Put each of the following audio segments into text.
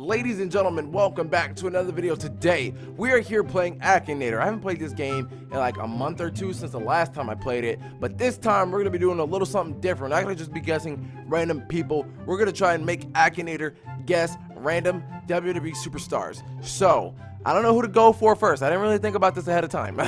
Ladies and gentlemen, welcome back to another video. Today, we are here playing Akinator. I haven't played this game in like a month or two since the last time I played it, but this time we're going to be doing a little something different. I'm not going to just be guessing random people. We're going to try and make Akinator guess random WWE Superstars. So, I don't know who to go for first. I didn't really think about this ahead of time.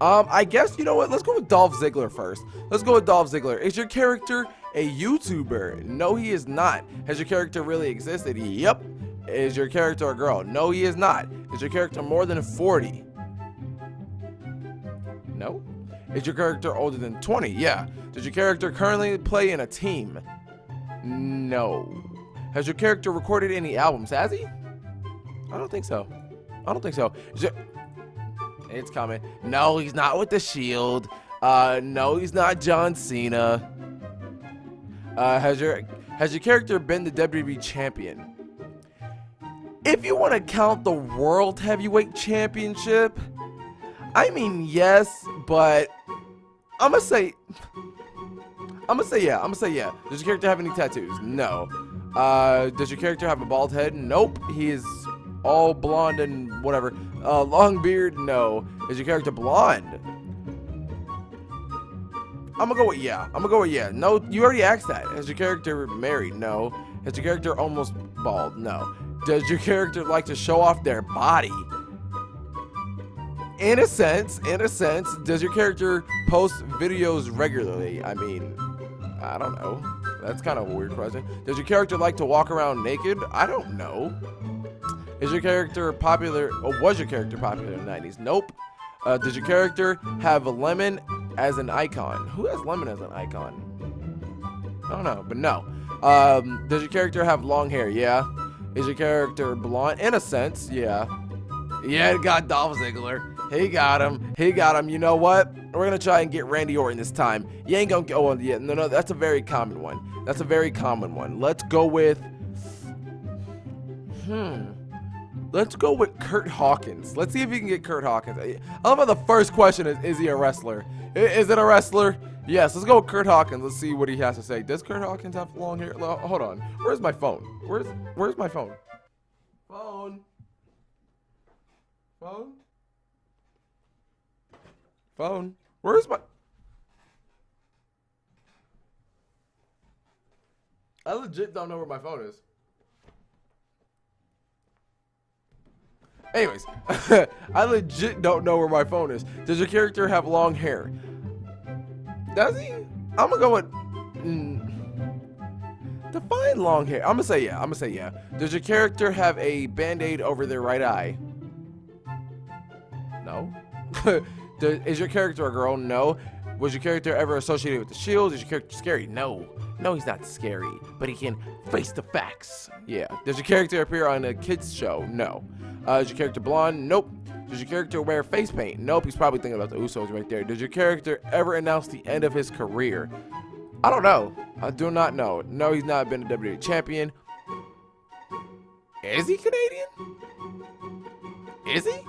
I guess, you know what, let's go with Dolph Ziggler first. Let's go with Dolph Ziggler. Is your character a YouTuber? No, he is not. Has your character really existed? Yep. Is your character a girl? No, he is not. Is your character more than 40? No. Is your character older than 20? Yeah. Does your character currently play in a team? No. Has your character recorded any albums? Has he? I don't think so. I don't think so. It's coming. No, he's not with the Shield. No, he's not John Cena. Has your character been the WWE champion? If you want to count the World Heavyweight Championship, I mean, yes, but I'm gonna say yeah. Does your character have any tattoos? No. Does your character have a bald head? Nope. He is all blonde and whatever. Long beard? No. Is your character blonde? I'm gonna go with yeah. No, you already asked that. Is your character married? No. Is your character almost bald? No. Does your character like to show off their body? In a sense. Does your character post videos regularly? I mean, I don't know. That's kind of a weird question. Does your character like to walk around naked? I don't know. Is your character popular, or was your character popular in the 90s? Nope. Does your character have a lemon as an icon? Who has lemon as an icon? I don't know, but no. Does your character have long hair? Yeah. Is your character blonde? In a sense, yeah. Yeah, it got Dolph Ziggler. He got him. You know what? We're going to try and get Randy Orton this time. You ain't going to go on yet. No, that's a very common one. Let's go with... Let's go with Curt Hawkins. Let's see if we can get Curt Hawkins. I love how the first question is he a wrestler? Is it a wrestler? Yes, let's go with Curt Hawkins. Let's see what he has to say. Does Curt Hawkins have long hair? Hold on. Where's my phone? Where's my phone? Phone? Where's my... I legit don't know where my phone is. Anyways, I legit don't know where my phone is. Does your character have long hair? Does he? I'm gonna go with define long hair. I'm gonna say yeah. Does your character have a band-aid over their right eye? No. Is your character a girl? No. Was your character ever associated with the Shield? Is your character scary? No. No, he's not scary, but he can face the facts. Yeah. Does your character appear on a kids show? No. Is your character blonde? Nope. Does your character wear face paint? Nope. He's probably thinking about the Usos right there. Does your character ever announce the end of his career? I don't know. I do not know. No, he's not been a WWE champion. Is he Canadian? Is he?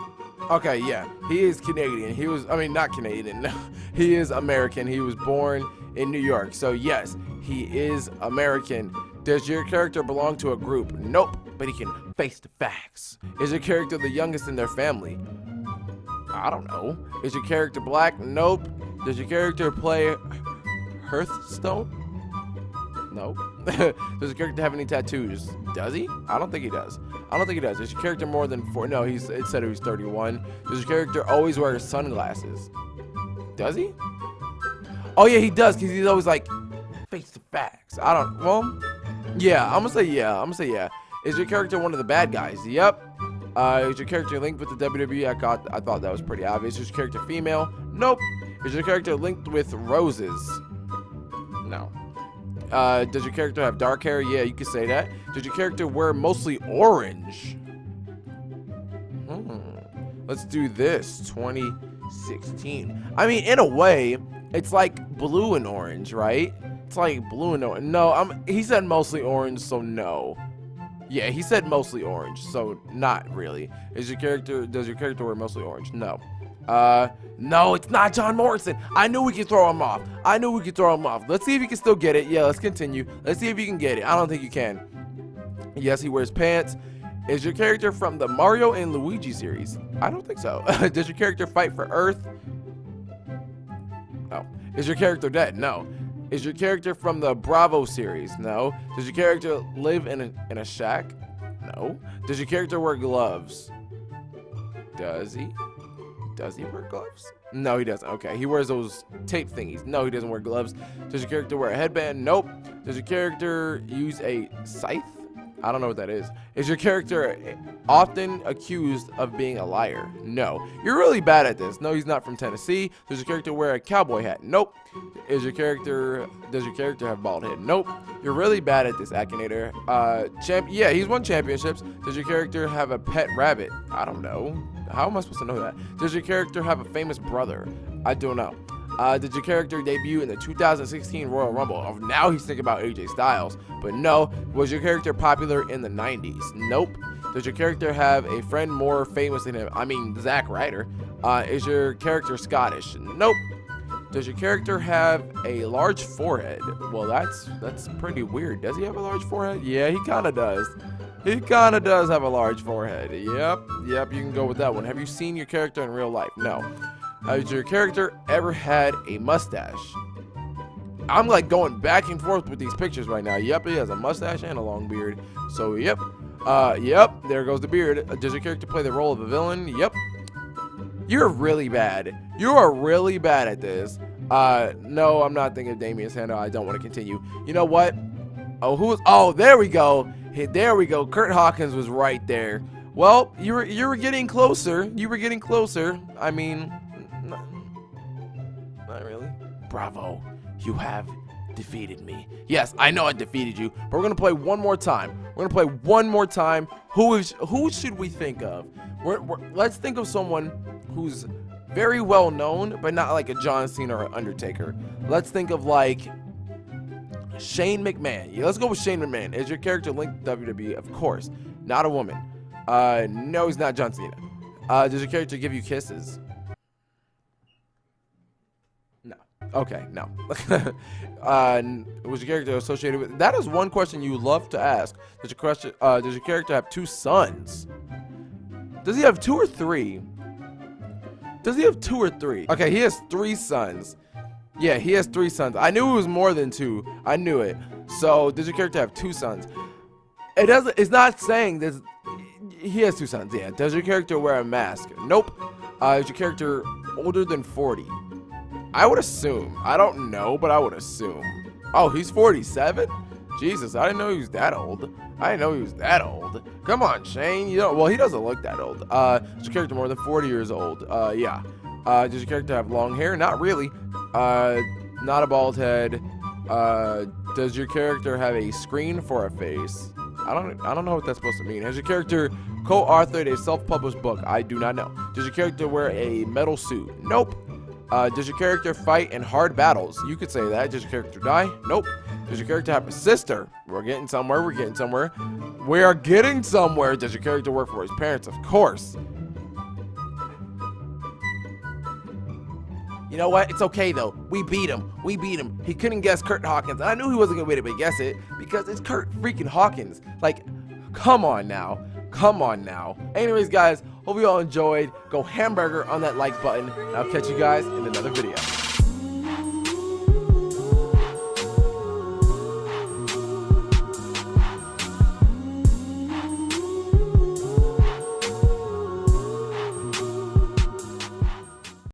Okay, yeah. He is Canadian. Not Canadian. No. He is American. He was born in New York. So, yes, he is American. Does your character belong to a group? Nope. But he can face the facts. Is your character the youngest in their family? I don't know. Is your character black? Nope. Does your character play Hearthstone? Nope. Does your character have any tattoos? Does he? I don't think he does. Is your character more than 4? No, it said he was 31. Does your character always wear sunglasses? Does he? Oh yeah, he does, because he's always like, face the facts. Yeah, I'm gonna say yeah. Is your character one of the bad guys? Yep. Is your character linked with the WWE? I thought that was pretty obvious. Is your character female? Nope. Is your character linked with roses? No. Does your character have dark hair? Yeah, you could say that. Does your character wear mostly orange? Let's do this. 2016. I mean, in a way, it's like blue and orange, right? It's like blue and orange. No, he said mostly orange, so no. Yeah, he said mostly orange, so not really. Does your character wear mostly orange? No. No, it's not John Morrison. I knew we could throw him off. Let's see if he can still get it. Yeah, let's continue. Let's see if you can get it. I don't think you can. Yes, he wears pants. Is your character from the Mario and Luigi series? I don't think so. Does your character fight for Earth? No. Is your character dead? No. Is your character from the Bravo series? No. Does your character live in a shack? No. Does your character wear gloves? Does he? Does he wear gloves? No, he doesn't. Okay, he wears those tape thingies. No, he doesn't wear gloves. Does your character wear a headband? Nope. Does your character use a scythe? I don't know what that is. Is your character often accused of being a liar? No. You're really bad at this. No, he's not from Tennessee. Does your character wear a cowboy hat? Nope. Does your character have bald head? Nope. You're really bad at this, Akinator. Yeah, he's won championships. Does your character have a pet rabbit? I don't know. How am I supposed to know that? Does your character have a famous brother? I don't know. Did your character debut in the 2016 Royal Rumble? Oh, now he's thinking about AJ Styles. But no. Was your character popular in the 90s? Nope. Does your character have a friend more famous than him? I mean, Zack Ryder. Is your character Scottish? Nope. Does your character have a large forehead? Well, that's pretty weird. Does he have a large forehead? Yeah, he kind of does. He kind of does have a large forehead. Yep, you can go with that one. Have you seen your character in real life? No. Has your character ever had a mustache? I'm like going back and forth with these pictures right now. Yep, he has a mustache and a long beard. So, yep, there goes the beard. Does your character play the role of a villain? Yep. You're really bad. You are really bad at this. No, I'm not thinking of Damian Sandow. I don't want to continue. You know what? Oh, there we go. There we go. Curt Hawkins was right there. Well, you were getting closer. You were getting closer. I mean, not really. Bravo. You have defeated me. Yes, I know I defeated you, but we're going to play one more time. We're going to play one more time. Who should we think of? Let's think of someone who's very well known, but not like a John Cena or Undertaker. Let's think of like Shane McMahon. Yeah, let's go with Shane McMahon. Is your character linked to WWE? Of course. Not a woman. No, he's not John Cena. Does your character give you kisses? No. Okay, no. Was your character associated with... That is one question you love to ask. Does your character have 2 sons? Does he have 2 or 3? Does he have 2 or 3? Okay, he has 3 sons. Yeah, he has 3 sons. I knew it was more than 2. I knew it. So, does your character have 2 sons? It's not saying this. He has 2 sons. Yeah. Does your character wear a mask? Nope. Is your character older than 40? I would assume. I don't know, but I would assume. Oh, he's 47? Jesus, I didn't know he was that old. Come on, Shane. Well, he doesn't look that old. Is your character more than 40 years old? Yeah. Does your character have long hair? Not really. Not a bald head. Does your character have a screen for a face? I don't know what that's supposed to mean. Has your character co-authored a self-published book? I do not know. Does your character wear a metal suit? Nope. Does your character fight in hard battles? You could say that. Does your character die? Nope. Does your character have a sister? We're getting somewhere. We are getting somewhere. Does your character work for his parents? Of course. You know what? It's okay, though. We beat him. He couldn't guess Curt Hawkins. I knew he wasn't going to be able to guess it because it's Curt freaking Hawkins. Like, come on now. Anyways, guys, hope you all enjoyed. Go hamburger on that like button, and I'll catch you guys in another video.